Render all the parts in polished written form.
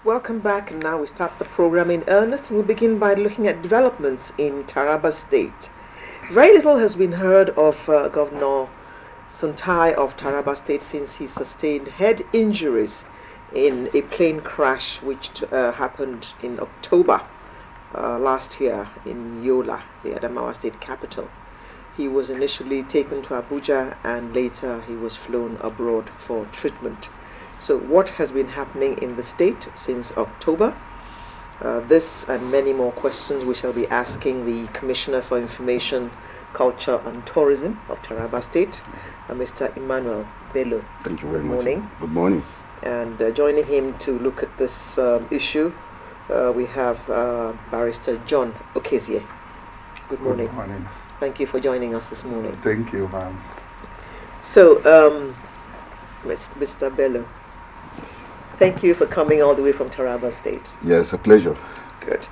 Welcome back, and now we start the program in earnest. We'll begin by looking at developments in Taraba State. Very little has been heard of Governor Suntai of Taraba State since he sustained head injuries in a plane crash which happened in October last year in Yola, the Adamawa State capital. He was initially taken to Abuja and later he was flown abroad for treatment. So what has been happening in the state since October? This and many more questions we shall be asking the Commissioner for Information, Culture and Tourism of Taraba State, Mr. Emmanuel Bello. Thank you very much. Good morning. Good morning. And joining him to look at this issue, we have Barrister John Okezie. Good morning. Good morning. Thank you for joining us this morning. Thank you, ma'am. So, Mr. Bello, thank you for coming all the way from Taraba State. Yes, a pleasure. Good.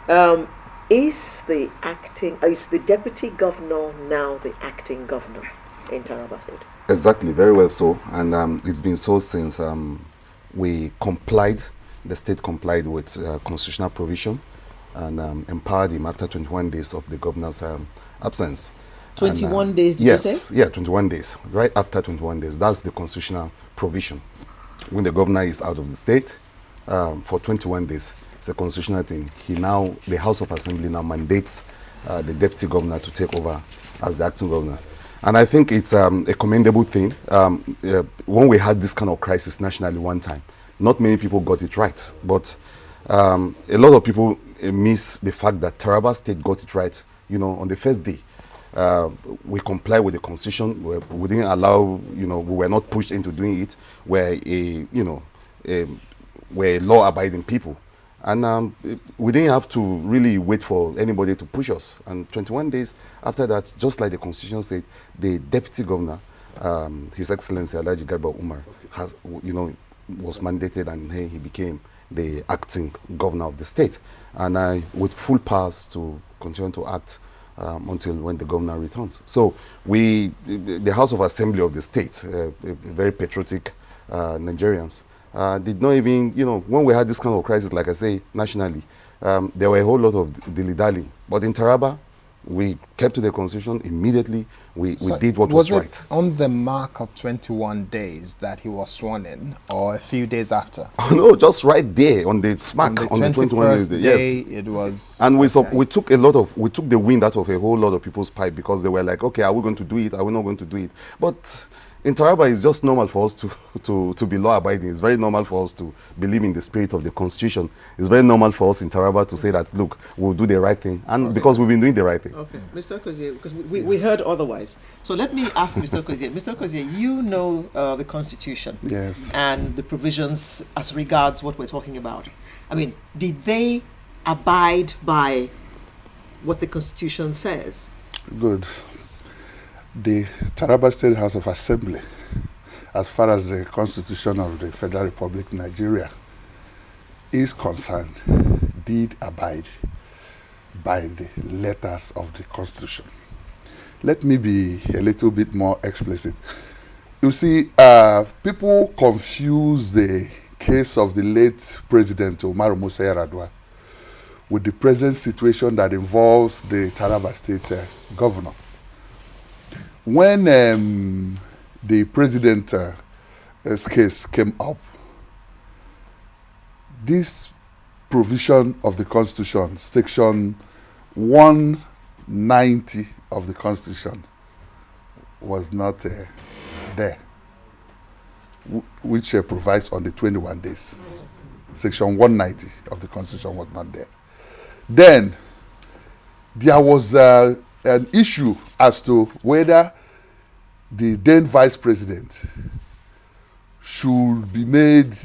Yes. Is the deputy governor now the acting governor in Taraba State? Exactly, very well so. And it's been so since the state complied with constitutional provision and empowered him after 21 days of the governor's absence. 21 days, did yes, you say? Yeah, 21 days. Right after 21 days. That's the constitutional provision. When the governor is out of the state for 21 days, it's a constitutional thing. The House of Assembly now mandates the deputy governor to take over as the acting governor. And I think it's a commendable thing. When we had this kind of crisis nationally one time, not many people got it right. But a lot of people miss the fact that Taraba State got it right, on the first day. We comply with the constitution. We didn't allow, we were not pushed into doing it. We're we're law-abiding people. And we didn't have to really wait for anybody to push us. And 21 days after that, just like the constitution said, the deputy governor, His Excellency Alhaji Garba Umar, was mandated, and he became the acting governor of the state. And with full powers to continue to act until when the governor returns. So the House of Assembly of the state, very patriotic Nigerians, did not even, when we had this kind of crisis, like I say, nationally, there were a whole lot of dilly-dally. But in Taraba, we kept to the constitution immediately. We did what was right. Was it on the mark of 21 days that he was sworn in, or a few days after? Oh, no, just right there on the smack on the 21 days. Day, yes, it was. And we took the wind out of a whole lot of people's pipe, because they were like, okay, are we going to do it? Are we not going to do it? But in Taraba, it's just normal for us to be law-abiding. It's very normal for us to believe in the spirit of the Constitution. It's very normal for us in Taraba to say that, look, we'll do the right thing. And because we've been doing the right thing. Okay, Mr. Okezie, because we heard otherwise. So let me ask Mr. Okezie. Mr. Okezie, you know the Constitution. Yes. And the provisions as regards what we're talking about. I mean, did they abide by what the Constitution says? Good. The Taraba State House of Assembly, as far as the Constitution of the Federal Republic of Nigeria is concerned, did abide by the letters of the Constitution. Let me be a little bit more explicit. You see, people confuse the case of the late President Umaru Musa Yar'Adua with the present situation that involves the Taraba State governor. When the president's case came up, this provision of the Constitution, section 190 of the Constitution, was not there, which provides on the 21 days. Section 190 of the Constitution was not there. Then there was an issue as to whether the then vice president should be made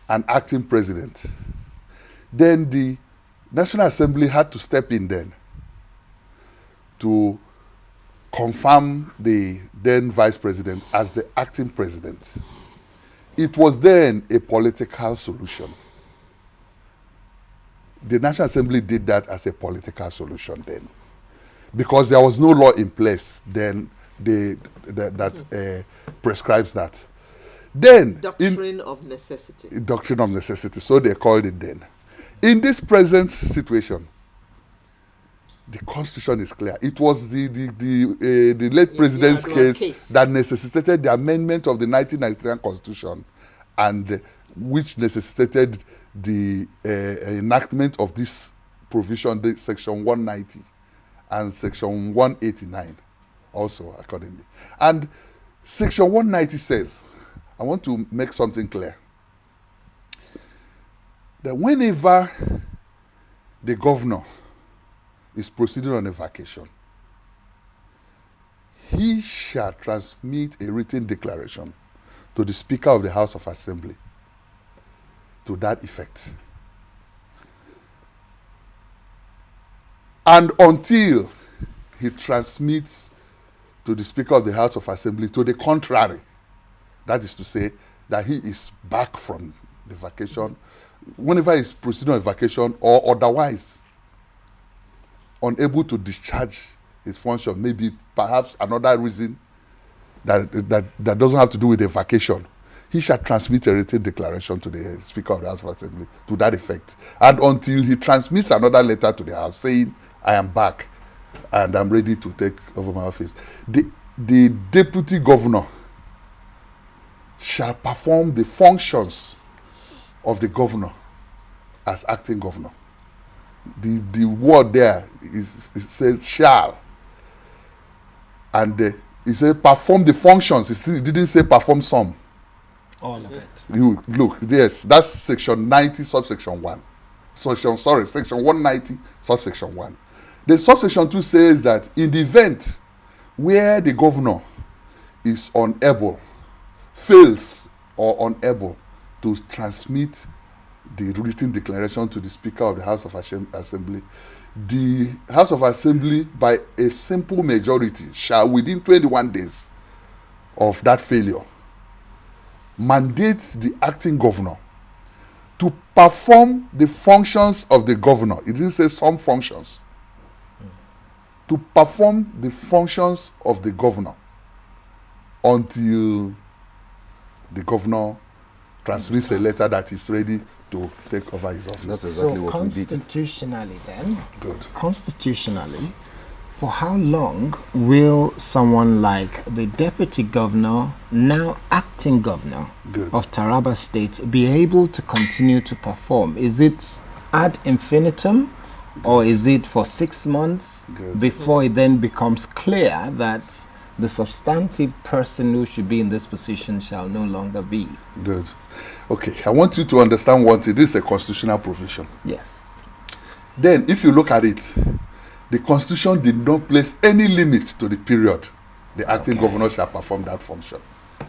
an acting president. Then the National Assembly had to step in then to confirm the then vice president as the acting president. It was then a political solution. The National Assembly did that as a political solution then, because there was no law in place then that prescribes that. Then, Doctrine of necessity. doctrine of necessity, so they called it then. In this present situation, the constitution is clear. It was the late president's case that necessitated the amendment of the 1999 constitution, and which necessitated the enactment of this provision, the section 190 and section 189 also accordingly. And section 190 says, I want to make something clear, that whenever the governor is proceeding on a vacation, he shall transmit a written declaration to the Speaker of the House of Assembly to that effect. And until he transmits to the Speaker of the House of Assembly to the contrary, that is to say that he is back from the vacation, whenever he's proceeding on vacation or otherwise unable to discharge his function, maybe perhaps another reason that doesn't have to do with the vacation, he shall transmit a written declaration to the Speaker of the House of Assembly to that effect. And until he transmits another letter to the House saying, I am back and I'm ready to take over my office, the deputy governor shall perform the functions of the governor as acting governor. The word there is said shall, and it said perform the functions. It didn't say perform some. All of it. You look, yes, that's section 90 subsection 1. Section 190 subsection 1. The subsection 2 says that in the event where the governor is unable, fails or unable to transmit the written declaration to the Speaker of the House of Assembly, the House of Assembly, by a simple majority, shall within 21 days of that failure mandate the acting governor to perform the functions of the governor. It didn't say some functions. To perform the functions of the governor until the governor transmits a letter that is ready to take over his office. That's exactly So what we did. constitutionally then, Good. constitutionally, for how long will someone like the deputy governor, now acting governor Good. of Taraba State, be able to continue to perform? Is it ad infinitum, or is it for 6 months Good. before it then becomes clear that the substantive person who should be in this position shall no longer be? Good. Okay, I want you to understand one thing. This is a constitutional provision. Yes. Then, if you look at it, the Constitution did not place any limit to the period the acting governor shall perform that function.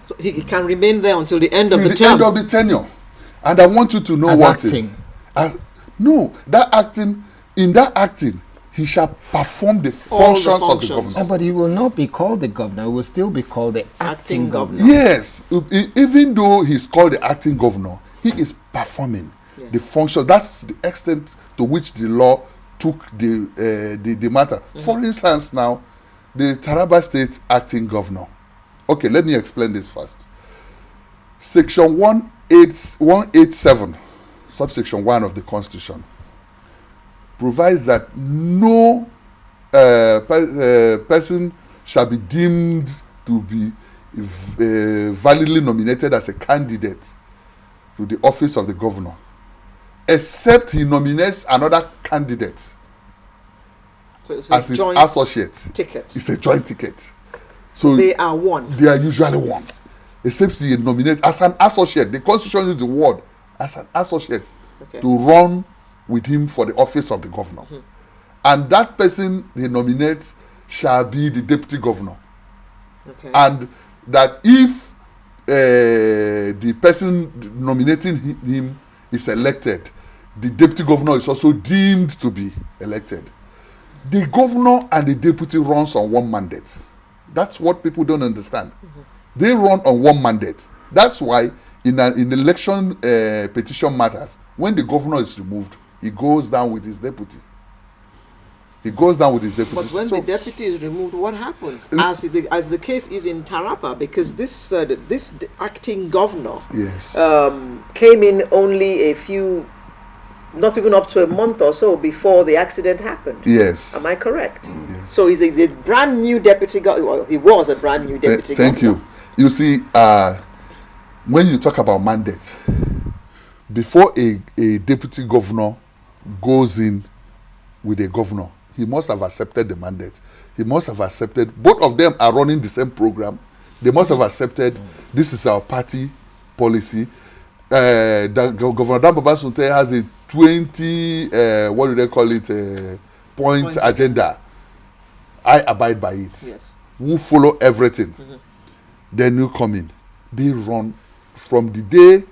So he can remain there until the end of Till the the term. end of the tenure. And I want you to know As one acting. thing. No, in that acting, he shall perform the functions of the functions. governor. But he will not be called the governor. He will still be called the acting governor. Yes, even though he's called the acting governor, he is performing the function. That's the extent to which the law took the matter. For instance, now, the Taraba State acting governor. Okay, let me explain this first. Section 187, subsection 1 of the Constitution, provides that no person shall be deemed to be validly nominated as a candidate to the office of the governor, except he nominates another candidate So it's a as his joint associate. ticket. It's a joint ticket. So They are one. they are usually one, except he nominates as an associate. The Constitution uses the word as an associate Okay. to run with him for the office of the governor. And that person he nominates shall be the deputy governor. Okay. And that if the person nominating him is elected, the deputy governor is also deemed to be elected. The governor and the deputy runs on one mandate. That's what people don't understand. They run on one mandate. That's why in election petition matters, when the governor is removed, he goes down with his deputy. He goes down with his deputy. But when the deputy is removed, what happens? As the case is in Taraba, because this acting governor yes, came in only a few, not even up to a month or so before the accident happened. yes. Am I correct? Yes. So he's a brand new deputy governor. Well, he was a brand new deputy Thank governor. you. You see, when you talk about mandate, before a deputy governor goes in with a governor, he must have accepted the mandate. He must have accepted, both of them are running the same program. They must have accepted, this is our party policy. Governor Dan Babasunte has a 20, what do they call it, point agenda. I abide by it. Yes. Who follow everything. Then you come in. They run from the day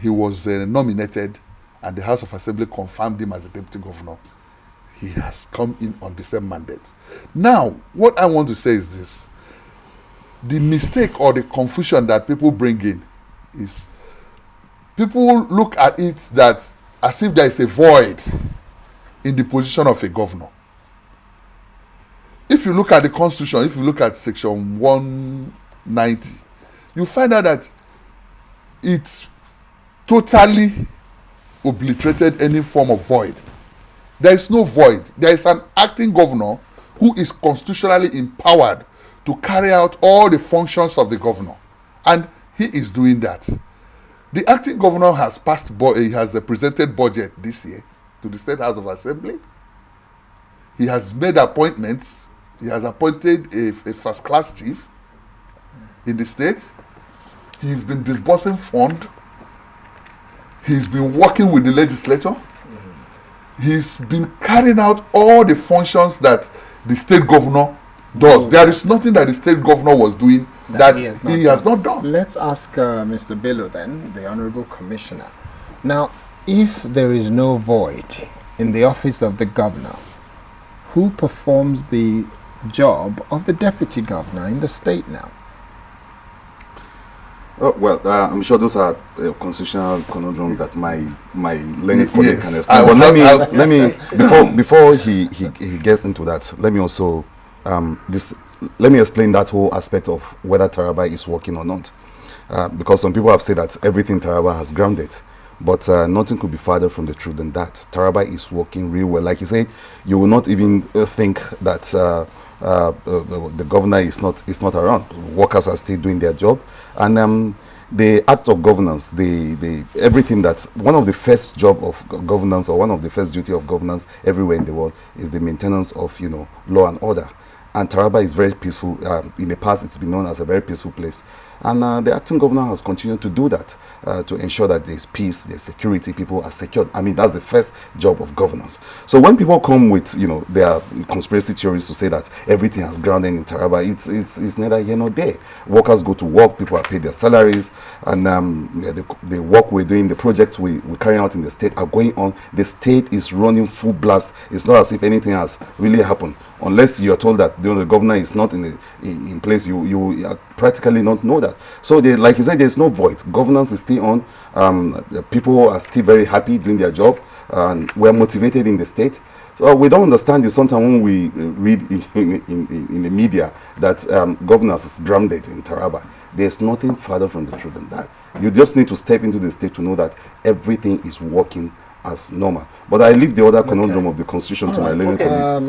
he was nominated and the House of Assembly confirmed him as the deputy governor. He has come in on the same mandate. Now, what I want to say is this. The mistake or the confusion that people bring in is people look at it that as if there is a void in the position of a governor. If you look at the Constitution, if you look at Section 190, you find out that it totally obliterated any form of void. There is no void. There is an acting governor who is constitutionally empowered to carry out all the functions of the governor. And he is doing that. The acting governor has he has presented budget this year to the State House of Assembly. He has made appointments. He has appointed a first-class chief in the state. He's been disbursing fund. He's been working with the legislature. He's been carrying out all the functions that the state governor does. There is nothing that the state governor was doing that he has not done. Let's ask Mr. Bello then, the Honorable Commissioner. Now, if there is no void in the office of the governor, who performs the job of the deputy governor in the state now? Oh, well, I'm sure those are constitutional conundrums that my learned colleague can explain. But let me before he gets into that, let me also let me explain that whole aspect of whether Taraba is working or not, because some people have said that everything Taraba has grounded, but nothing could be farther from the truth than that. Taraba is working real well. Like you said, you will not even think that the governor is not around. Workers are still doing their job. And the act of governance, the everything that one of the first job of governance or one of the first duty of governance everywhere in the world is the maintenance of law and order. And Taraba is very peaceful. In the past, it's been known as a very peaceful place. And the acting governor has continued to do that to ensure that there's peace, there's security, people are secured. I mean, that's the first job of governance. So when people come with, their conspiracy theories to say that everything has grounded in Taraba, it's neither here nor there. Workers go to work, people are paid their salaries, and the work we're doing, the projects we're carrying out in the state are going on. The state is running full blast. It's not as if anything has really happened. Unless you are told that the governor is not in place, you practically not know that. So, like you said, there's no void. Governance is still on. People are still very happy doing their job, and we're motivated in the state. So we don't understand this sometimes when we read in the media that governance is grounded in Taraba. There's nothing further from the truth than that. You just need to step into the state to know that everything is working as normal. But I leave the other conundrum of the constitution to my learned colleague.